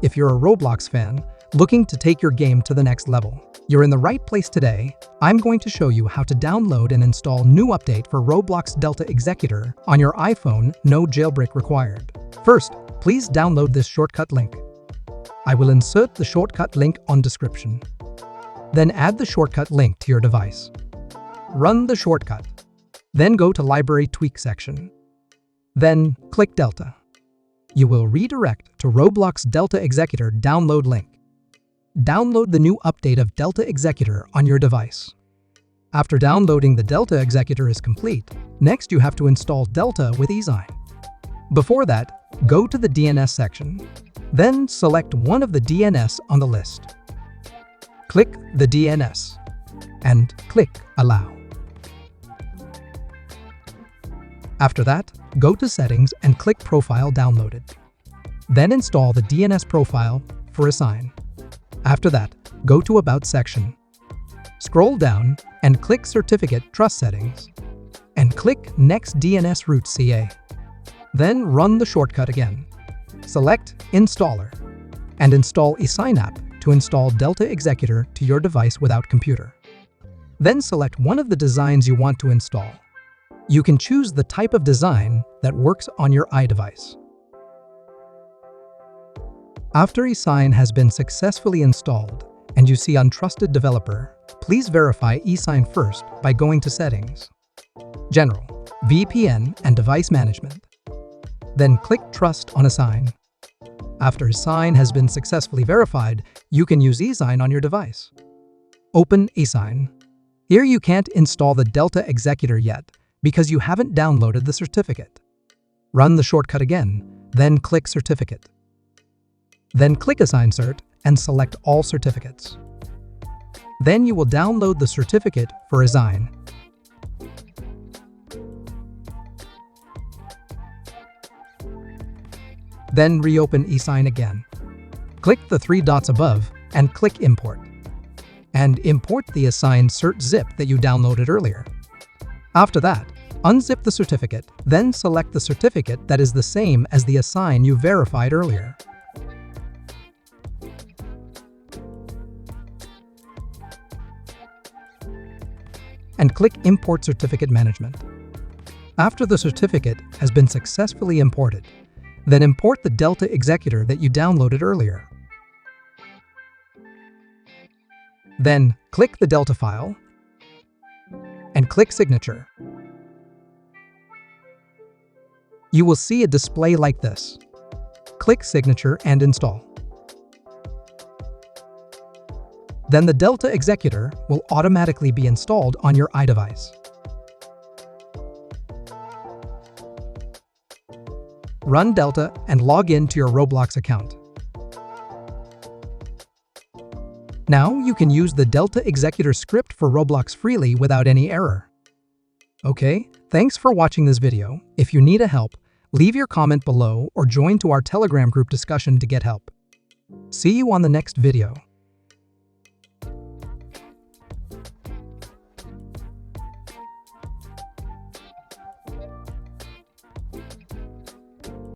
If you're a Roblox fan looking to take your game to the next level, you're in the right place today. I'm going to show you how to download and install new update for Roblox Delta Executor on your iPhone, no jailbreak required. First, please download this shortcut link. I will insert the shortcut link on description. Then add the shortcut link to your device. Run the shortcut. Then go to Library Tweak section. Then click Delta. You will redirect to Roblox Delta Executor download link. Download the new update of Delta Executor on your device. After downloading the Delta Executor is complete, next you have to install Delta with eSign. Before that, go to the DNS section. Then select one of the DNS on the list. Click the DNS and click Allow. After that, go to Settings and click Profile Downloaded. Then install the DNS profile for eSign. After that, go to About section. Scroll down and click Certificate Trust Settings and click Next DNS Root CA. Then run the shortcut again. Select Installer and install eSign app to install Delta Executor to your device without computer. Then select one of the designs you want to install. You can choose the type of design that works on your iDevice. After eSign has been successfully installed and you see Untrusted Developer, please verify eSign first by going to Settings, General, VPN, and Device Management. Then click Trust on eSign. After eSign has been successfully verified, you can use eSign on your device. Open eSign. Here you can't install the Delta Executor yet because you haven't downloaded the certificate. Run the shortcut again, then click Certificate. Then click eSign Cert and select all certificates. Then you will download the certificate for eSign. Then reopen eSign again. Click the three dots above and click Import. And import the eSign cert zip that you downloaded earlier. After that, unzip the certificate, then select the certificate that is the same as the eSign you verified earlier. And click Import Certificate Management. After the certificate has been successfully imported, then import the Delta Executor that you downloaded earlier. Then click the Delta file and click Signature. You will see a display like this. Click Signature and install. Then the Delta Executor will automatically be installed on your iDevice. Run Delta and log in to your Roblox account. Now you can use the Delta Executor script for Roblox freely without any error. Okay, thanks for watching this video. If you need help, leave your comment below or join to our Telegram group discussion to get help. See you on the next video.